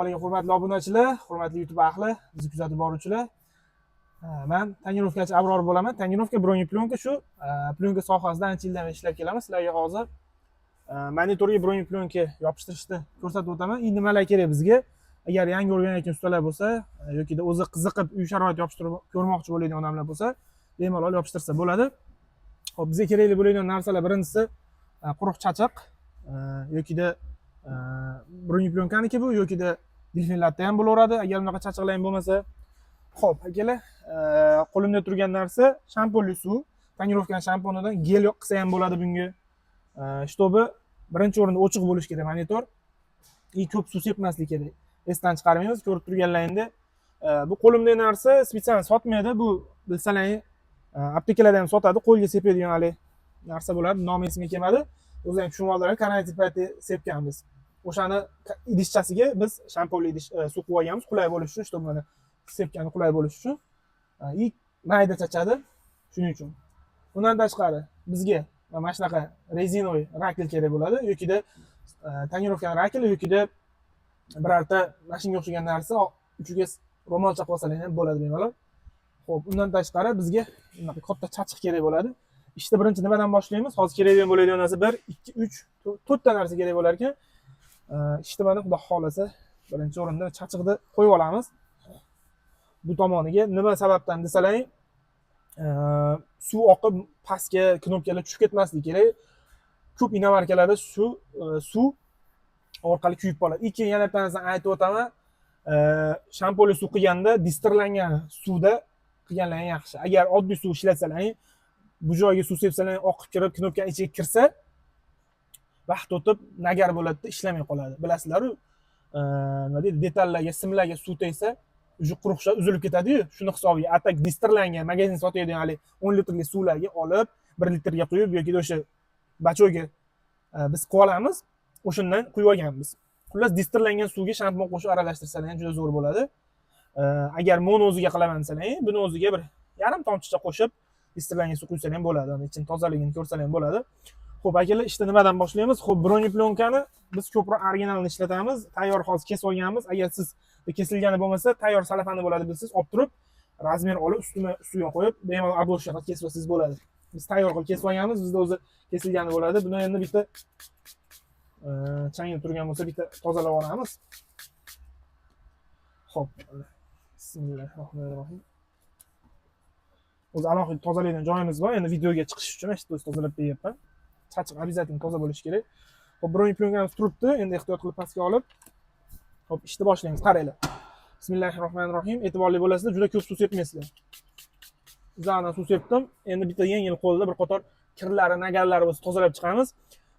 alaykum hurmatli obunachilar, hurmatli YouTube ahli, bizni kuzatib boruvchilar. Men tonirovkachi Abror bo'laman. Tonirovka bronye plyonka shu plyonka sohasida ancha yildan beri ishlab kelamiz. Sizlarga hozir monitorga bronye plyonka yopishtirishni ko'rsatib o'taman. Endi nimalar kerak bizga? Agar yangi o'rganayotgan ustalar bo'lsa yoki o'zi qiziqib uy sharoitida yopishtirib ko'rmoqchi bo'ladigan odamlar bo'lsa, bemalol yopishtirsa bo'ladi. Xo'p, bizga kerakli bo'ladigan narsalar birinchisi quruq chachiq yokida bronye plyonkaniki bu yokida delfinlatda ham bo'laveradi agar unaqa chachiqlar ham bo'lmasa. Xo'p, akalar, qo'limda turgan narsa shampunli suv. Tonirovkan shampunidan gel qilsa ham bo'ladi bunga. Shtobi birinchi o'rinda ochiq bo'lishi kerak monitor. Ko'p suv sepmaslik kerak. Esdan chiqarmaymiz. Ko'rib turganlaringda bu qo'limdagi narsa spesial sotmaydi. Bu bilsalaring aptekalarda ham sotadi, qo'lga sepadigan hali narsa bo'ladi. Nomi esimga kelmadi. O'zi ham tushunib oldilar, karantin payti sepganmiz. O'shani idishchasiga biz shampunli idish suv qo'yib olganmiz, qulay bo'lishi uchun, shtob mana sepgani qulay bo'lishi uchun. Mayda chachadi, shuning uchun. Undan tashqari bizga mana shunaqa rezinoy rakel kerak bo'ladi, yokida tonirovkan rakel yokida birorta mashinga o'xshagan narsa uchiga ro'mol chaqib olsalar ham bo'ladi bemalol. Xo'p, undan tashqari bizga bunaqa katta chachiq kerak bo'ladi. Ishni birinchi nimadan boshlaymiz? Hozir kerak bo'ladigan narsa 1, 2, 3, 4 ta narsa kerak bo'lar ekan. Ishni mana xudo xolasa birinchi o'rinda chachiqni qo'yib olamiz. Bu tomoniga nima sababdan desalaring, suv oqib pastga knopkalar tushib ketmasligi kerak. Ko'p inomarkalarda suv orqali kuyib qoladi. Keyin yana bitta narsani aytib o'taman. Shampunli suv qilganda distirlangan suvda qilganlar yaxshi. Agar oddiy suv ishlatsalar, bu joyga suv sepsalar oqib kirib knopkaning ichiga kirsa, vaqt o'tib nagar bo'ladi, ishlamay qoladi. Bilasizlar-ku, nima deydi, detallarga, simlarga suv tegsa, quruqcha uzilib ketadi-yu, shuni hisobiga atak distirlangan magazin sotadigan hali 10 litrli suvlarga olib 1 litrga quyib yoki o'sha bachoga biz qilib olamiz, o'shundan quyib olganmiz. Xullas, distirlangan suvga shampun qo'shib aralashtirsalar ham juda zo'r bo'ladi. Agar mono o'ziga qilaman desalar, buni o'ziga bir yarim tomchicha qo'shib distirlangan suv quysalar ham bo'ladi. Uni ichini tozaligini ko'rsalar ham bo'ladi. Xo'p, akalar, ishni nimadan boshlaymiz? Xo'p, bronye plyonkani biz ko'proq originalini ishlatamiz. Tayyor hozir kesib olganmiz. Agar siz kesilgani bo'lmasa, tayyor salafani bo'ladi bilsiz, olib turib, razmer olib ustiga qo'yib, bemalol obloshka qilib kesib olsangiz bo'ladi. Biz tayyor qilib kesib olganmiz, bizda o'zi kesilgani bo'ladi. Buni endi bitta changib turgan bo'lsa, bitta tozalab olamiz. Xo'p, bismillahirrohmanirrohim. O'zi alohida tozalaydigan joyimiz bor. Endi videoga chiqish uchun ishni tozalab beryapman. Chachiq обязательно toza bo'lishi kerak. Xo'p, bronye plyonkamiz turibdi. Endi ehtiyot qilib pastga olib, xo'p, ishni boshlaymiz. Qaranglar. Bismillahirrohmanirrohim. E'tiborli bo'lasizlar, juda ko'p suv sepmaysizlar. Zana suv sepdim. Endi bitta yengil qo'lda bir qator kirlari, nagarlari bo'lsa tozalab chiqamiz.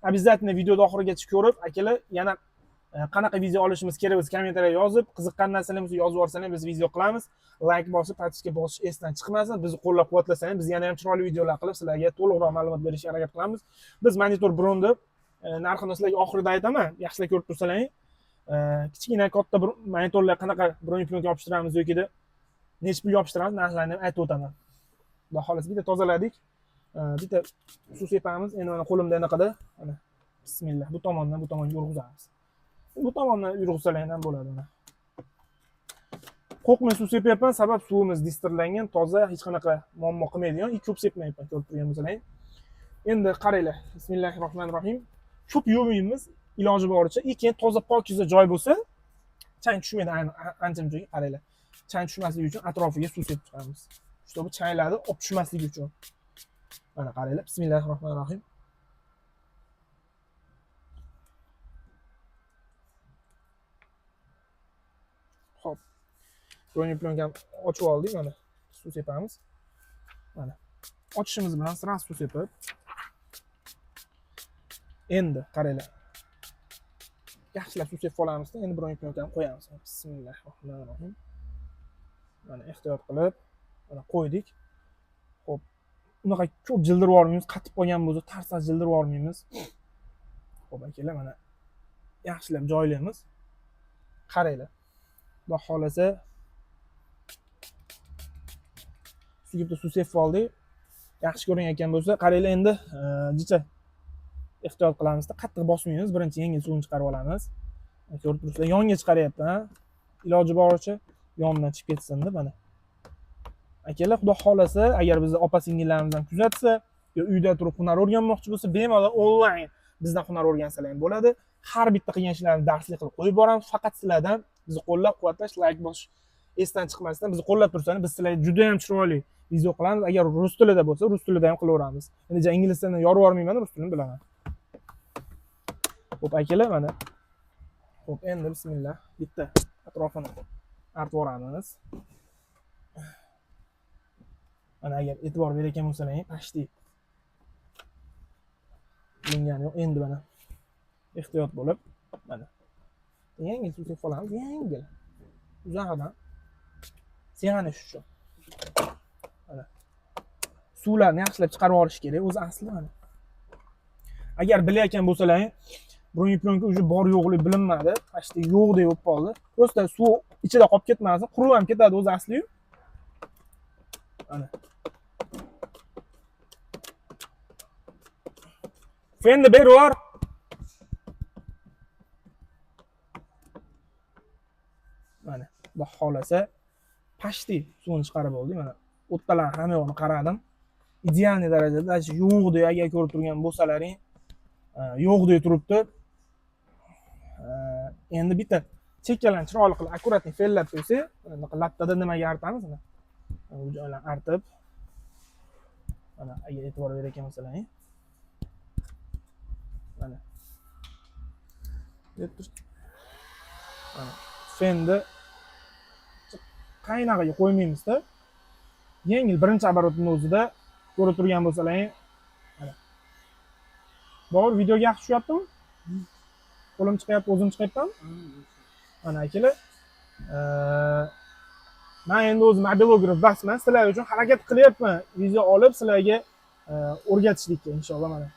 Обязательно videoda oxirigacha ko'rib, akalar, yana qanaqa video olishimiz kerak bo'lsa kommentariyga yozib, qiziqqan narsalar bo'lsa yozib yuborsangiz biz video qilamiz. Like bosib, pachka bosish esdan chiqmasin. Bizni qo'llab-quvvatlasangiz biz yana ham chiroyli videolar qilib sizlarga to'liqroq ma'lumot berishga harakat qilamiz. Biz monitor Bron'ni narxini sizlarga oxirida aytaman, yaxshilab ko'rib tursalaring. Kichkina katta monitorlar qanaqa bronye plyonka yopishtiramiz yokida necha pul yopishtiramiz narxlarini ham aytib o'taman. Xudo xolasa bitta tozaladik. Bitta suv sepamiz. Endi mana qo'limda anaqada, mana bismillah, bu tomondan bu tomonga urg'izamiz. Bu tomondan yurg'izsalar ham bo'ladi. Mana qo'rqmay suv sepyapman, sabab suvimiz distirlangan, toza, hech qanaqa muammo qilmaydigan, ko'p sepmayapman, ko'rib turgan bo'lsalaring. Endi qaranglar, bismillahirrohmanirrohim. Ko'p yuvmaymiz, iloji boricha. Keyin toza pokiza joy bo'lsa, chang tushmaydi ancha-muncha. Qaranglar. Chang tushmasligi uchun atrofiga suv sepib chiqamiz. Shu bu changlarni olib tushmasligi uchun. Mana qaranglar, bismillahirrohmanirrohim. Xo'p. Bronye plyonkani ochib oldik, mana suv sepamiz. Mana ochishimiz bilan sira suv sepib. Endi qaranglar. Yaxshilab suv sepib olamiz, endi bronye plyonkani qo'yamiz. Bismillahirrohmanirrohim. Mana ehtiyot qilib mana qo'ydik. Xo'p, unaqa ko'p jildirib yubormaymiz, qatib qolgan bo'lsa, tarsa jildirib yubormaymiz. Xo'p, akalar, mana yaxshilab joylaymiz. Qaranglar. Xudo xolasa suvga suv sepib oldik. Yaxshi ko'rinayotgan bo'lsa, qaranglar, endi jicha ehtiyot qilamiz-da, qattiq bosmaymiz. Birinchi yengil suvni chiqarib olamiz. Ko'rib turibsizlar, yonga chiqaryapti, ha. Iloji boricha yondan chiqib ketsin deb mana. Akalar, xudo xolasa, agar bizni opa-singillarimizdan kuzatsa, yo uyda turib hunar o'rganmoqchi bo'lsa, bemalol onlayn bizdan hunar o'rgansalar ham bo'ladi. Har bitta qilgan ishlarini darslik qilib qo'yib boramiz. Faqat sizlardan bizni qo'llab-quvvatlash, like bosish esdan chiqmasdan bizni qo'llab tursangiz, biz sizlarga juda ham chiroyli video qilamiz. Agar rus tilida bo'lsa, rus tilida ham qilaveramiz. Endi ingliz tilini yorib yormayman, rus tilini bilaman. Xo'p, akalar, mana. Xo'p, endi bismillah, bitta atrofini artib yuboramiz. Mana agar e'tibor berayotgan bo'lsalaring, pashti qilingani yo'q. Endi mana ehtiyot bo'lib, mana yengil suvga qolamiz, yengil. Uzoqdan seg'anish uchun. Mana suvlarni yaxshilab chiqarib olish kerak, o'zi asli mana. Agar bilayotgan bo'lsalaring, bronye plyonka уже bor yo'qligi bilinmadi, pashti yo'qdek bo'lib qoldi. Просто suv ichida qolib ketmasin, qurib ham ketadi o'zi asli-yu. Mana. Fendi berib. Mana, xudo xolasa pashti suvini chiqarib oldik. Mana o'ttalar hamma yo'qni qaradim. Idealniy darajada yo'qdek agar ko'rib turgan bo'lsalaring, yo'qdek turibdi. Endi bitta chekkalarni chiroyli qilib akkuratni fellab qo'ysak, bunaqa lattada nimaga artamiz? Mana bu joylarni artib, mana agar e'tibor berayotgan bo'lsalaring, mana mana fenni qaynog'iga qo'ymaymiz-da. Yengil birinchi оборотning o'zida ko'rib turgan bo'lsalaring, mana. Bor, videoga yaxshi tushyaptimi? Qo'lim chiqyapti, o'zim chiqyaptimi? Mana akalar, men endi o'zim mobilograf basman, sizlar uchun harakat qilyapman. Video olib sizlarga o'rgatishlikka inshaalloh mana.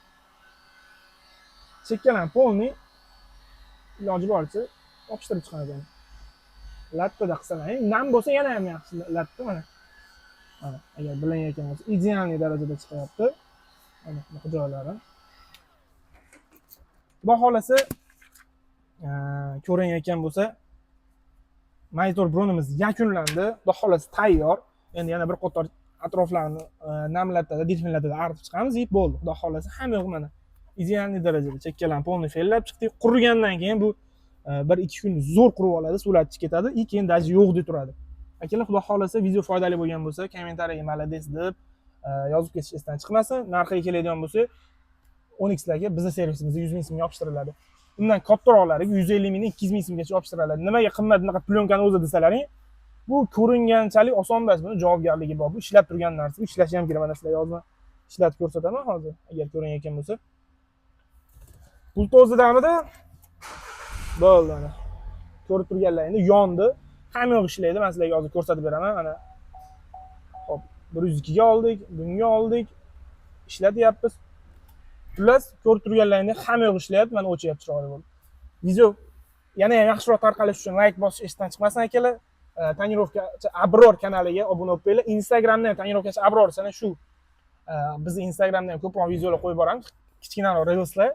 Chekkalar polniy iloji boricha yopishtirib chiqaman ekan. Lattada qilsalaring, nam bo'lsa yana ham yaxshi latta mana. Mana, agar bilinayotgan bo'lsa, idealniy darajada chiqyapti. Mana bu joylari. Xudo xolasa, ko'rinayotgan bo'lsa, monitor bronimiz yakunlandi. Xudo xolasa tayyor. Endi yana bir qator atroflarni namlatadi, delfinlatadi artib chiqamiz, yeb bo'ldi. Xudo xolasa hamma yo'q mana idealniy darajada chekkalarni polniy fellab chiqdik. Qurigandan keyin bu 1-2 kun zo'r qurib oladi, suvlatib ketadi, keyin daji yo'qdek turadi. Akalar, xudo xolasa video foydali bo'lgan bo'lsa, kommentariyaga malades deb yozib ketish esdan chiqmasin. Narxiga keladigan bo'lsa, 10x larga bizning servisimizda 100 ming so'mga yopishtiriladi. Undan kattaroqlariga 150 mingdan 200 ming so'mgacha yopishtiriladi. Nimaga qimmat bunaqa plyonkani o'zi desalaring, bu ko'ringanchalik oson emas, buni javobgarligi bor. Bu ishlab turgan narsa, ishlash ham kerak. Mana sizlarga yozma ishlatib ko'rsataman hozir, agar ko'rinayotgan bo'lsa. Pult o'zidamida bo'ldi mana. Ko'rib turganlaringda yondi. Hamma yo'q ishlaydi. Men sizlarga hozir ko'rsatib beraman. Mana. Xo'p, 102 ga oldik, bunga oldik. Ishlatyapmiz. Xullas, ko'rib turganlaringda hamma yo'q ishlayapti. Mana o'chyapti chiroyli bo'ldi. Video yana ham yaxshiroq tarqalishi uchun like bosish esdan chiqmasin akalar. Tonirovkachi Abror kanaliga obuna bo'lib qo'yinglar. Instagramda Tonirovkachi Abror sana shu. Bizni Instagramda ham ko'proq videolar qo'yib boramiz. Kichkinaroq reelslar.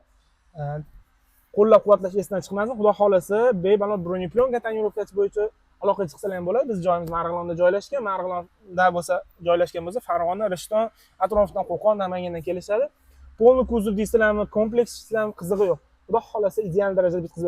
Qo'llab-quvvatlash esdan chiqmasin. Xudo xolasa, bemalol bronye plyonka tonirovkachi bo'yicha aloqaga chiqsalar ham bo'ladi. Biz joyimiz Marg'ilonda joylashgan. Marg'ilonda bo'lsa, joylashgan bo'lsa, Farg'ona, Rishton, atrofidan Qo'qon, Namangandan kelishadi. Polni kuzov deysizlarmi, kompleks deysizlarmi, qizig'i yo'q. Xudo xolasa ideal darajada bitkazib